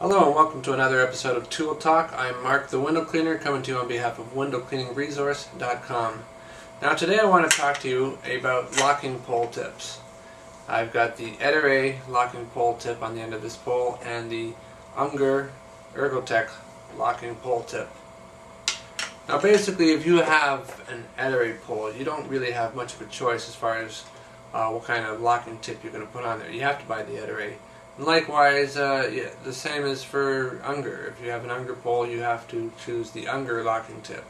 Hello and welcome to another episode of Tool Talk. I'm Mark the Window Cleaner, coming to you on behalf of WindowCleaningResource.com. Now today I want to talk to you about locking pole tips. I've got the Ettore locking pole tip on the end of this pole and the Unger Ergotech locking pole tip. Now basically, if you have an Ettore pole, you don't really have much of a choice as far as what kind of locking tip you're going to put on there. You have to buy the Ettore. And likewise, the same is for Unger. If you have an Unger pole, you have to choose the Unger locking tip.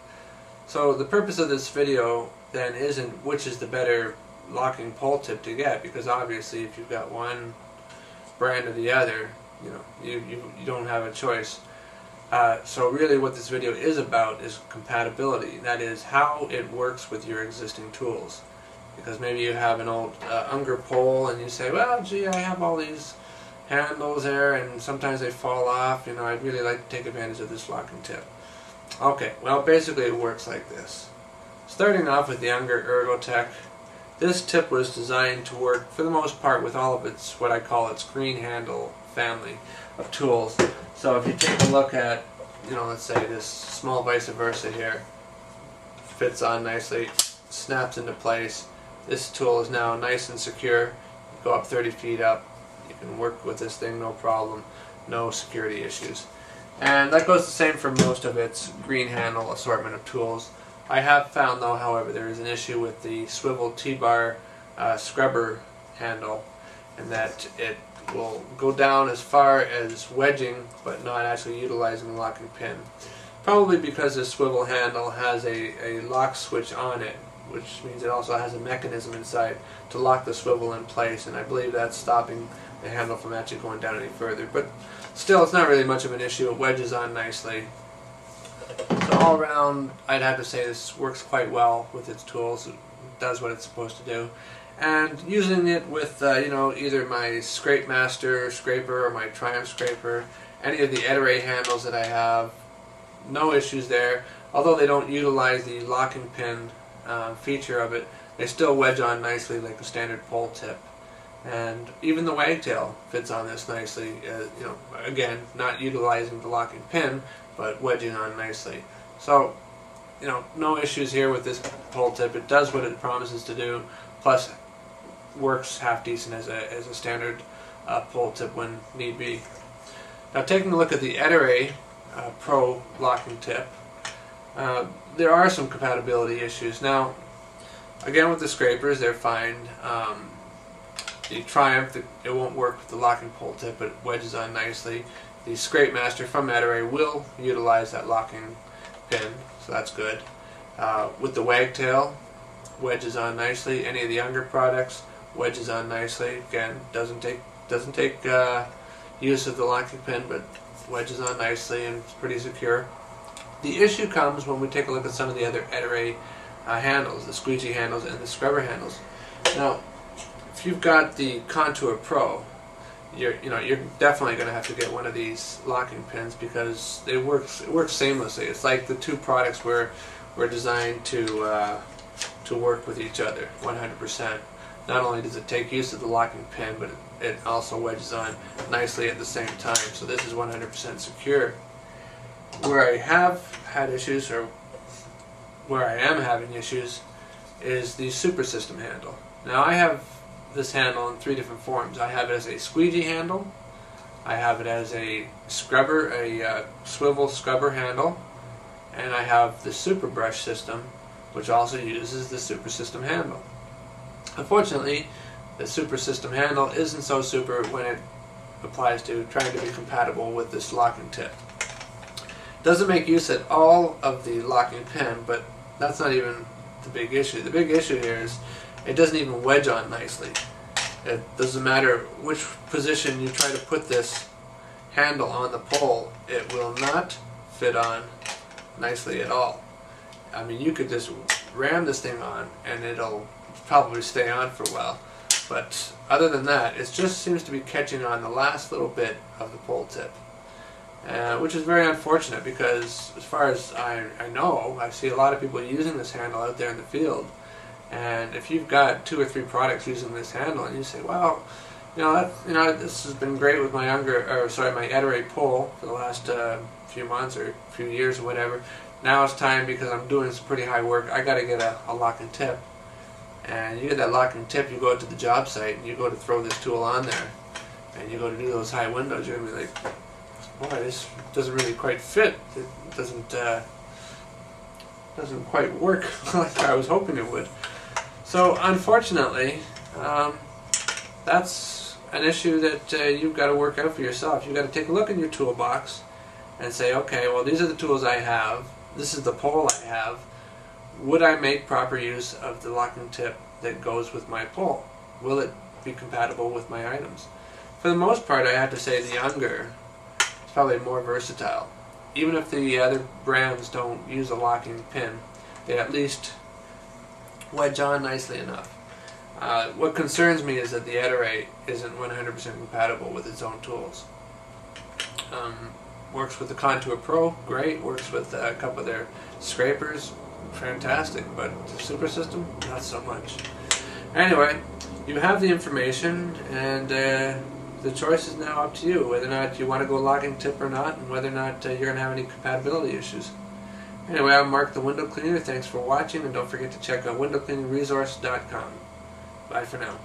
So the purpose of this video then isn't which is the better locking pole tip to get, because obviously if you've got one brand or the other, you don't have a choice. So really what this video is about is compatibility. That is how it works with your existing tools. Because maybe you have an old Unger pole and you say, well gee, I have all these handles there and sometimes they fall off, I'd really like to take advantage of this locking tip. Okay, well basically it works like this. Starting off with the Unger Ergotech, this tip was designed to work for the most part with all of its, what I call its green handle family of tools. So if you take a look at, let's say this small vice versa here, fits on nicely, snaps into place. This tool is now nice and secure. You go up 30 feet up, you can work with this thing no problem, no security issues. And that goes the same for most of its green handle assortment of tools. I have found though, however, there is an issue with the swivel T-bar scrubber handle, and that it will go down as far as wedging but not actually utilizing the locking pin. Probably because this swivel handle has a lock switch on it, which means it also has a mechanism inside to lock the swivel in place, and I believe that's stopping the handle from actually going down any further. But still, it's not really much of an issue. It wedges on nicely. So all around, I'd have to say this works quite well with its tools. It does what it's supposed to do. And using it with either my Scrape Master scraper or my Triumph scraper, any of the Ettore handles that I have, no issues there. Although they don't utilize the locking pin feature of it, they still wedge on nicely like a standard pole tip. And even the wagtail fits on this nicely, again, not utilizing the locking pin, but wedging on nicely. So, no issues here with this pole tip. It does what it promises to do, plus works half decent as a standard pole tip when need be. Now, taking a look at the Ettore Pro locking tip, there are some compatibility issues. Now, again with the scrapers, they're fine. The Triumph, it won't work with the locking pole tip, but it wedges on nicely. The Scrape Master from Ettore will utilize that locking pin, so that's good. With the wagtail, wedges on nicely. Any of the Unger products, wedges on nicely. Again, doesn't take use of the locking pin, but wedges on nicely and it's pretty secure. The issue comes when we take a look at some of the other Ettore handles, the squeegee handles and the scrubber handles. Now, if you've got the Contour Pro, you're definitely going to have to get one of these locking pins because it works seamlessly. It's like the two products were designed to work with each other 100%. Not only does it take use of the locking pin, but it also wedges on nicely at the same time. So this is 100% secure. Where I have had issues, or where I am having issues, is the Super System handle. Now I have this handle in three different forms. I have it as a squeegee handle, I have it as a scrubber, a swivel scrubber handle, and I have the Super Brush system, which also uses the Super System handle. Unfortunately, the Super System handle isn't so super when it applies to trying to be compatible with this locking tip. Doesn't make use at all of the locking pin, but that's not even the big issue. The big issue here is it doesn't even wedge on nicely. It doesn't matter which position you try to put this handle on the pole, it will not fit on nicely at all. I mean, you could just ram this thing on and it'll probably stay on for a while, but other than that, it just seems to be catching on the last little bit of the pole tip. Which is very unfortunate because as far as I know, I see a lot of people using this handle out there in the field, and if you've got 2 or 3 products using this handle and you say, well, This has been great with my my Ettore pole for the last few months or few years or whatever. Now it's time, because I'm doing some pretty high work, I got to get a lock and tip. And you get that lock and tip, you go out to the job site and you go to throw this tool on there, and you go to do those high windows. You're gonna be like, boy, this doesn't really quite fit. It doesn't quite work like I was hoping it would. So unfortunately, that's an issue that you've got to work out for yourself. You've got to take a look in your toolbox and say, okay, well, these are the tools I have. This is the pole I have. Would I make proper use of the locking tip that goes with my pole? Will it be compatible with my items? For the most part, I have to say the Unger is probably more versatile. Even if the other brands don't use a locking pin, they at least wedge on nicely enough. What concerns me is that the Ettore isn't 100% compatible with its own tools. Works with the Contour Pro, great. Works with a couple of their scrapers, fantastic. But the Super System, not so much. Anyway, you have the information, and the choice is now up to you, whether or not you want to go locking tip or not, and whether or not you're going to have any compatibility issues. Anyway, I'm Mark the Window Cleaner. Thanks for watching, and don't forget to check out windowcleaningresource.com. Bye for now.